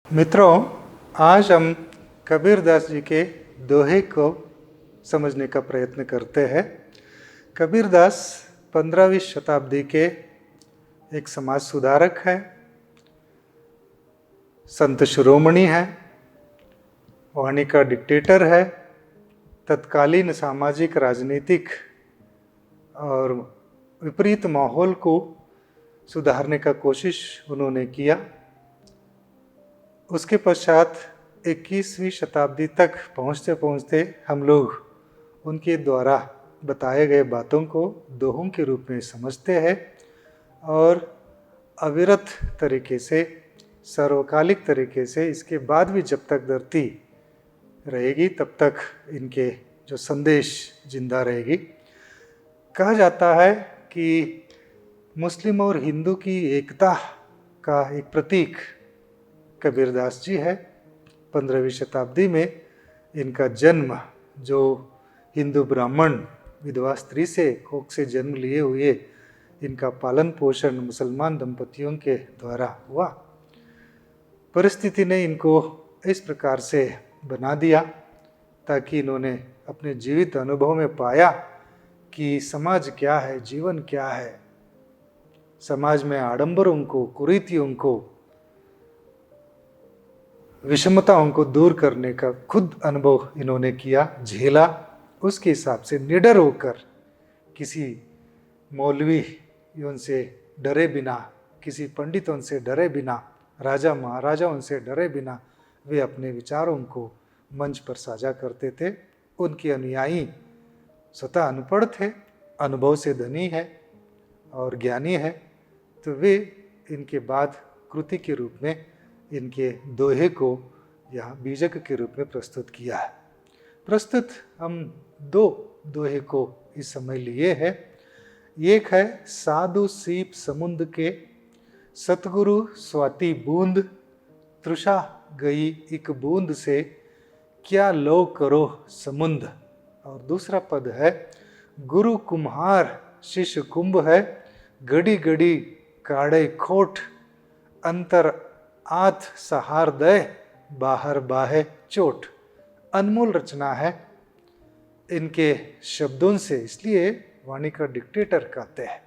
मित्रों, आज हम कबीरदास जी के दोहे को समझने का प्रयत्न करते हैं। कबीरदास 15वीं शताब्दी के एक समाज सुधारक हैं, संत शिरोमणि हैं, वाणी का डिक्टेटर है। तत्कालीन सामाजिक, राजनीतिक और विपरीत माहौल को सुधारने का कोशिश उन्होंने किया। उसके पश्चात 21वीं शताब्दी तक पहुँचते पहुँचते हम लोग उनके द्वारा बताए गए बातों को दोहों के रूप में समझते हैं और अविरत तरीके से, सर्वकालिक तरीके से इसके बाद भी जब तक धरती रहेगी तब तक इनके जो संदेश जिंदा रहेगी। कहा जाता है कि मुस्लिम और हिंदू की एकता का एक प्रतीक कबीरदास जी है। 15वीं शताब्दी में इनका जन्म, जो हिंदू ब्राह्मण विधवा स्त्री से कोख से जन्म लिए हुए, इनका पालन पोषण मुसलमान दंपतियों के द्वारा हुआ। परिस्थिति ने इनको इस प्रकार से बना दिया ताकि इन्होंने अपने जीवित अनुभव में पाया कि समाज क्या है, जीवन क्या है। समाज में आडंबरों को, कुरीतियों को, विषमताओं को दूर करने का खुद अनुभव इन्होंने किया, झेला। उसके हिसाब से निडर होकर, किसी मौलवियों से डरे बिना, किसी पंडितों से डरे बिना, राजा महाराजाओं से डरे बिना वे अपने विचारों को मंच पर साझा करते थे। उनके अनुयायी स्वतः अनपढ़ थे, अनुभव से धनी है और ज्ञानी है, तो वे इनके बाद कृति के रूप में इनके दोहे को यहाँ बीजक के रूप में प्रस्तुत किया है। प्रस्तुत हम दो दोहे को इस समय लिए हैं। एक है साधु सीप समुद्र के, सतगुरु स्वाति बूंद, तृषा गई एक बूंद से, क्या लो करो समुंद। और दूसरा पद है गुरु कुम्हार शिष्य कुंभ है, गड़ी गड़ी काढ़े खोट, अंतर आथ सहार दय, बाहर बाहे चोट। अनमोल रचना है इनके शब्दों से, इसलिए वाणी का डिक्टेटर कहते हैं।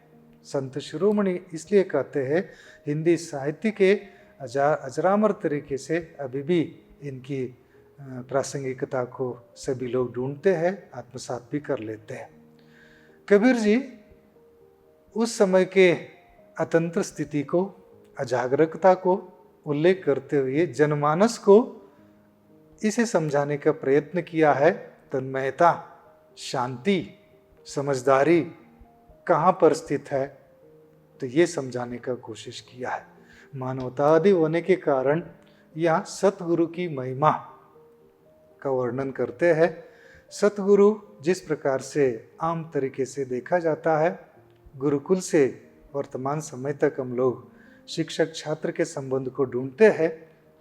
संत शिरोमणि इसलिए कहते हैं, हिंदी साहित्य के अजरामर तरीके से अभी भी इनकी प्रासंगिकता को सभी लोग ढूंढते हैं, आत्मसात भी कर लेते हैं। कबीर जी उस समय के अतंत्र स्थिति को, अजागरूकता को उल्लेख करते हुए जनमानस को इसे समझाने का प्रयत्न किया है। तन्मयता, शांति, समझदारी कहाँ पर स्थित है, तो ये समझाने का कोशिश किया है। मानवतावादी होने के कारण यहाँ सतगुरु की महिमा का वर्णन करते हैं। सतगुरु जिस प्रकार से आम तरीके से देखा जाता है, गुरुकुल से वर्तमान समय तक हम लोग शिक्षक छात्र के संबंध को ढूंढते हैं,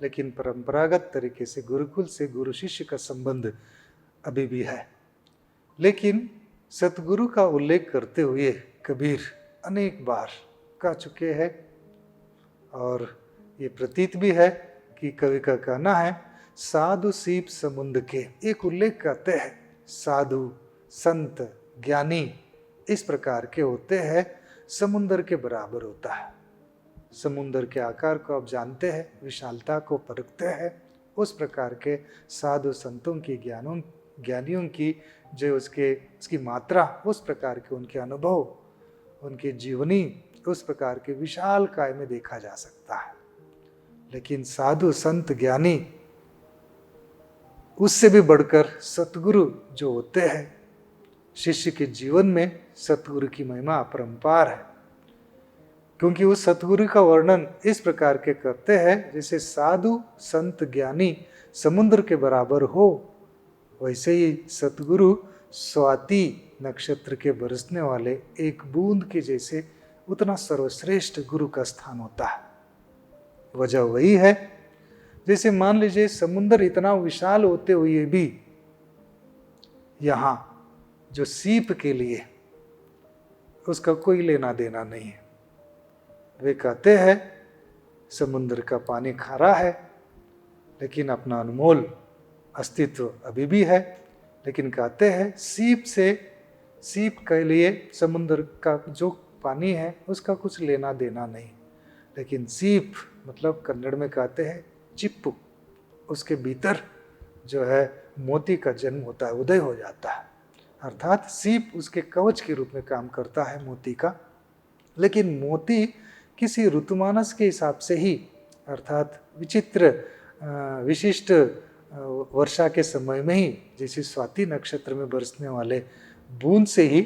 लेकिन परंपरागत तरीके से गुरुकुल से गुरु शिष्य का संबंध अभी भी है। लेकिन सतगुरु का उल्लेख करते हुए कबीर अनेक बार कह चुके हैं और ये प्रतीत भी है कि कवि का कहना है साधु सीप समुद्र के। एक उल्लेख करते हैं, साधु संत ज्ञानी इस प्रकार के होते हैं, समुद्र के बराबर होता है। समुद्र के आकार को आप जानते हैं, विशालता को परखते हैं। उस प्रकार के साधु संतों की, ज्ञानियों की जो उसकी मात्रा, उस प्रकार के उनके अनुभव, उनकी जीवनी उस प्रकार के विशाल काय में देखा जा सकता है। लेकिन साधु संत ज्ञानी उससे भी बढ़कर सतगुरु जो होते हैं, शिष्य के जीवन में सतगुरु की महिमा अपरंपार है। क्योंकि उस सतगुरु का वर्णन इस प्रकार के करते हैं जैसे साधु संत ज्ञानी समुद्र के बराबर हो, वैसे ही सतगुरु स्वाति नक्षत्र के बरसने वाले एक बूंद के जैसे उतना सर्वश्रेष्ठ गुरु का स्थान होता है। वजह वही है, जैसे मान लीजिए समुद्र इतना विशाल होते हुए भी यहाँ जो सीप के लिए उसका कोई लेना देना नहीं है। वे कहते हैं समुद्र का पानी खारा है, लेकिन अपना अनमोल अस्तित्व अभी भी है। लेकिन कहते हैं सीप के लिए समुद्र का जो पानी है उसका कुछ लेना देना नहीं, लेकिन सीप मतलब कन्नड़ में कहते हैं चिप्पू, उसके भीतर जो है मोती का जन्म होता है, उदय हो जाता है। अर्थात सीप उसके कवच के रूप में काम करता है मोती का। लेकिन मोती किसी ऋतुमानस के हिसाब से ही, अर्थात विचित्र विशिष्ट वर्षा के समय में ही, जैसे स्वाति नक्षत्र में बरसने वाले बूंद से ही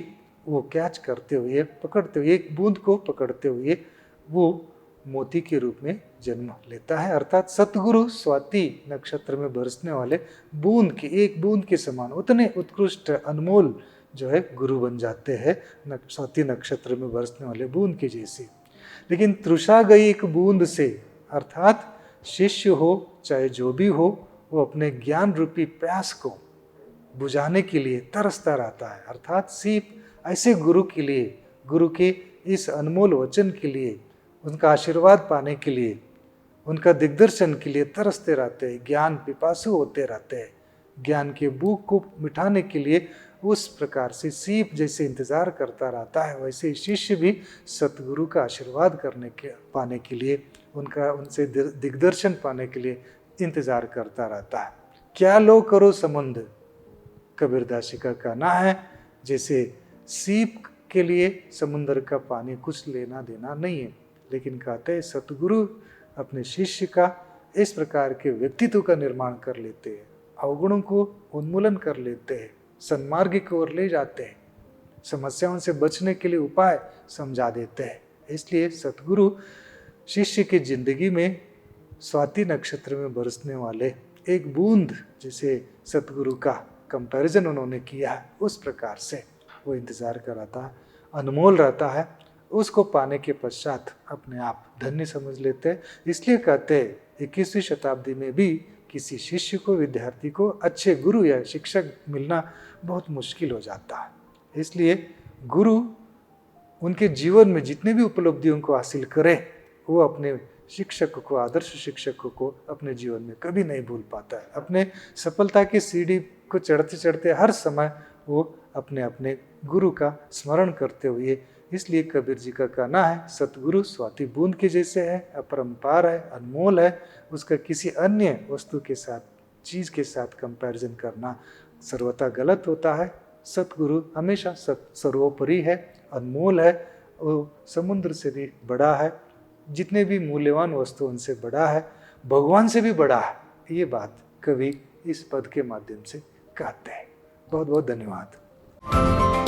वो कैच करते हुए, पकड़ते हुए, एक बूंद को पकड़ते हुए वो मोती के रूप में जन्म लेता है। अर्थात सतगुरु स्वाति नक्षत्र में बरसने वाले बूंद के, एक बूंद के समान उतने उत्कृष्ट अनमोल जो है गुरु बन जाते हैं स्वाति नक्षत्र में बरसने वाले बूंद के जैसे। लेकिन तृषा गई एक बूंद से, अर्थात शिष्य हो चाहे जो भी हो, वो अपने ज्ञान रूपी प्यास को बुझाने के लिए तरसता रहता है। अर्थात सीप ऐसे गुरु के लिए, गुरु के इस अनमोल वचन के लिए, उनका आशीर्वाद पाने के लिए, उनका दिग्दर्शन के लिए तरसते रहते हैं, ज्ञान पिपासु होते रहते हैं। ज्ञान के भूख को मिटाने के लिए उस प्रकार से सीप जैसे इंतजार करता रहता है, वैसे ही शिष्य भी सतगुरु का आशीर्वाद पाने के लिए, उनसे दिग्दर्शन पाने के लिए इंतजार करता रहता है। क्या लो करो संबंध, कबीरदास जी का कहना है, जैसे सीप के लिए समुद्र का पानी कुछ लेना देना नहीं है, लेकिन कहते हैं सतगुरु अपने शिष्य का इस प्रकार के व्यक्तित्व का निर्माण कर लेते हैं, अवगुणों को उन्मूलन कर लेते हैं, सन्मार्ग की ओर ले जाते हैं, समस्याओं से बचने के लिए उपाय समझा देते हैं। इसलिए सतगुरु शिष्य की जिंदगी में स्वाति नक्षत्र में बरसने वाले एक बूंद जैसे सतगुरु का कंपैरिजन उन्होंने किया है, उस प्रकार से वो इंतजार कर रहता है, अनमोल रहता है, उसको पाने के पश्चात अपने आप धन्य समझ लेते हैं। इसलिए कहते हैं 21वीं शताब्दी में भी किसी शिष्य को, विद्यार्थी को अच्छे गुरु या शिक्षक मिलना बहुत मुश्किल हो जाता है। इसलिए गुरु उनके जीवन में जितने भी उपलब्धियों को हासिल करे, वो अपने शिक्षक को, आदर्श शिक्षक को अपने जीवन में कभी नहीं भूल पाता है। अपने सफलता की सीढ़ी को चढ़ते चढ़ते हर समय वो अपने अपने गुरु का स्मरण करते हुए, इसलिए कबीर जी का कहना है सतगुरु स्वाति बूंद के जैसे है, अपरंपार है, अनमोल है, उसका किसी अन्य वस्तु के साथ, चीज के साथ कंपैरिजन करना सर्वथा गलत होता है। सतगुरु हमेशा सर्वोपरि है, अनमोल है, वो समुद्र से भी बड़ा है, जितने भी मूल्यवान वस्तु उनसे बड़ा है, भगवान से भी बड़ा है। ये बात कवि इस पद के माध्यम से कहते हैं। बहुत बहुत धन्यवाद।